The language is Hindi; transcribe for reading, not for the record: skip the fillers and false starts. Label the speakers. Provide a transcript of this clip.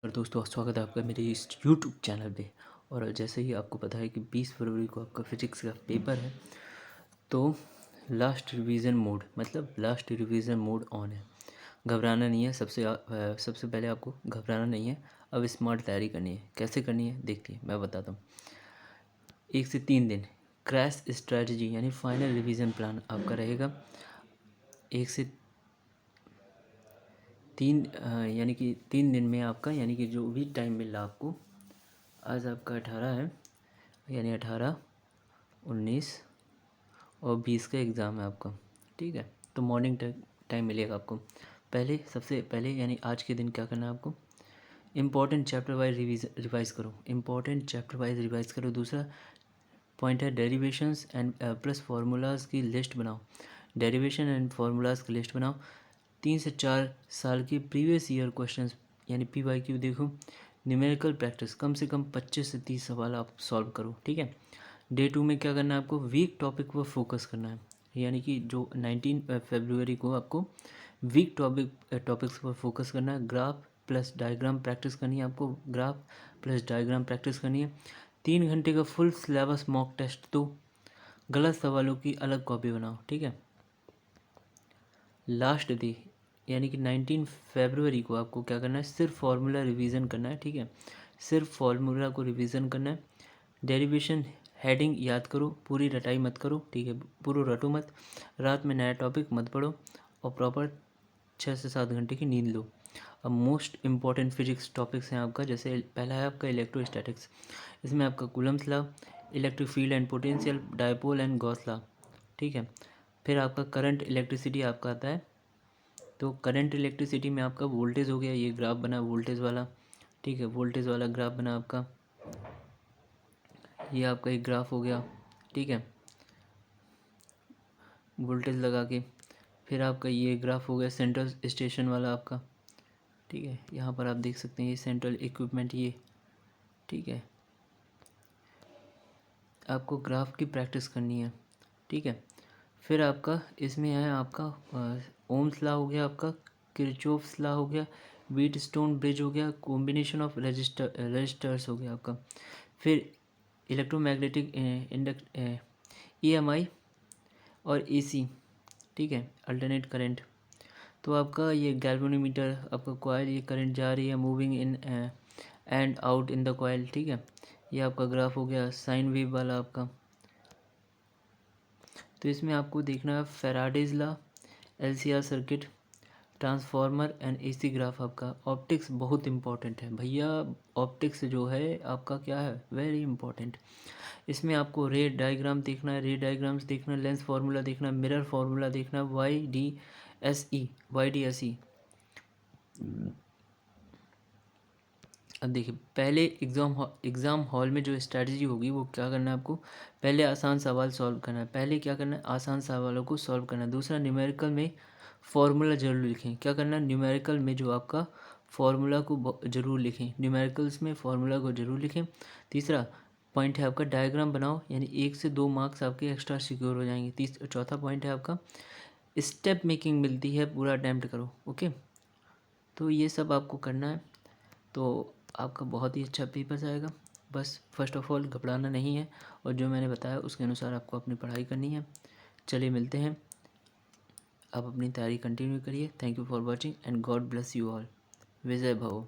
Speaker 1: और दोस्तों स्वागत है आपका मेरे इस यूट्यूब चैनल पे। और जैसे ही आपको पता है कि 20 फरवरी को आपका फिजिक्स का पेपर है, तो लास्ट रिवीजन मोड मतलब लास्ट रिवीजन मोड ऑन है। घबराना नहीं है। सबसे पहले आपको घबराना नहीं है। अब स्मार्ट तैयारी करनी है। कैसे करनी है देखिए, मैं बताता हूँ। 1 से 3 दिन क्रैश स्ट्रैटेजी यानी फाइनल रिवीजन प्लान आपका रहेगा। 1 से 3 यानी कि 3 दिन में आपका, यानी कि जो भी टाइम मिला आपको। आज आपका 18 है, यानी 18, 19 और 20 का एग्ज़ाम है आपका। ठीक है, तो मॉर्निंग टाइम मिलेगा आपको। सबसे पहले यानी आज के दिन क्या करना है आपको, इम्पॉर्टेंट चैप्टर वाइज रिवाइज़ करो। इम्पॉर्टेंट चैप्टर वाइज रिवाइज़ करो। दूसरा पॉइंट है डेरिवेशंस एंड प्लस फार्मूलाज़ की लिस्ट बनाओ। डेरिवेशन एंड फार्मूलाज़ की लिस्ट बनाओ। 3 से 4 साल के प्रीवियस ईयर क्वेश्चंस यानी PYQ देखो। न्यूमेरिकल प्रैक्टिस कम से कम 25 से 30 सवाल आप सॉल्व करो। ठीक है। डे 2 में क्या करना है आपको, वीक टॉपिक पर फोकस करना है। यानी कि जो 19 फरवरी को आपको वीक टॉपिक्स पर फोकस करना है। ग्राफ प्लस डायग्राम प्रैक्टिस करनी है आपको। ग्राफ प्लस डायग्राम प्रैक्टिस करनी है। 3 घंटे का फुल सिलेबस मॉक टेस्ट दो। गलत सवालों की अलग कॉपी बनाओ। ठीक है। लास्ट डे यानी कि 19 फरवरी को आपको क्या करना है, सिर्फ फार्मूला रिवीजन करना है। ठीक है, सिर्फ फार्मूला को रिवीजन करना है। डेरिवेशन हेडिंग याद करो, पूरी रटाई मत करो। ठीक है, पूरा रटो मत। रात में नया टॉपिक मत पढ़ो और प्रॉपर 6 से 7 घंटे की नींद लो। अब मोस्ट इम्पॉर्टेंट फिजिक्स टॉपिक्स हैं आपका। जैसे पहला है आपका इलेक्ट्रोस्टैटिक्स। इसमें आपका Coulomb's law, electric field and potential, dipole and Gauss law. ठीक है। फिर आपका करंट इलेक्ट्रिसिटी आपका आता है। तो करंट इलेक्ट्रिसिटी में आपका वोल्टेज हो गया, ये ग्राफ बना वोल्टेज वाला। ठीक है, वोल्टेज वाला ग्राफ बना आपका, ये आपका एक ग्राफ हो गया। ठीक है, वोल्टेज लगा के फिर आपका ये ग्राफ हो गया सेंट्रल स्टेशन वाला आपका। ठीक है, यहाँ पर आप देख सकते हैं ये सेंट्रल इक्विपमेंट ये। ठीक है, आपको ग्राफ की प्रैक्टिस करनी है। ठीक है, फिर आपका इसमें है आपका ओम्स लॉ हो गया आपका, किरचॉफ्स लॉ हो गया, व्हीटस्टोन ब्रिज हो गया, कॉम्बिनेशन ऑफ रजिस्टर्स हो गया आपका। फिर इलेक्ट्रोमैग्नेटिक इंडक्ट EMI और AC। ठीक है, अल्टरनेट करंट। तो आपका ये गैल्वेनोमीटर आपका कॉइल, ये करंट जा रही है moving in and out in the coil. ठीक है, ये आपका ग्राफ हो गया साइन वेव वाला आपका। तो इसमें आपको देखना है Faraday's law, LCR circuit, transformer and AC graph आपका। ऑप्टिक्स बहुत इंपॉर्टेंट है भैया। ऑप्टिक्स जो है आपका क्या है, वेरी इंपॉर्टेंट। इसमें आपको रे डायग्राम देखना है, रे डायग्राम्स देखना है, लेंस फार्मूला देखना है, मिरर फार्मूला देखना है, YDSE। अब देखिए, पहले एग्ज़ाम हॉल में जो स्ट्रैटेजी होगी वो क्या करना है आपको, पहले आसान सवाल सॉल्व करना है। पहले क्या करना है, आसान सवालों को सॉल्व करना है। दूसरा, न्यूमेरिकल में फार्मूला जरूर लिखें। क्या करना है, न्यूमेरिकल में जो आपका फार्मूला को जरूर लिखें, न्यूमेरिकल्स में फार्मूला को जरूर लिखें। तीसरा पॉइंट है आपका डायग्राम बनाओ, यानी 1 से 2 मार्क्स आपके एक्स्ट्रा सिक्योर हो जाएंगे। चौथा पॉइंट है आपका स्टेप मेकिंग मिलती है, पूरा अटैम्प्ट करो। ओके, तो ये सब आपको करना है, तो आपका बहुत ही अच्छा पेपर जाएगा। बस फर्स्ट ऑफ ऑल घबराना नहीं है, और जो मैंने बताया उसके अनुसार आपको अपनी पढ़ाई करनी है। चलिए मिलते हैं, आप अपनी तैयारी कंटिन्यू करिए। Thank you for watching and God bless you all. विजय भव।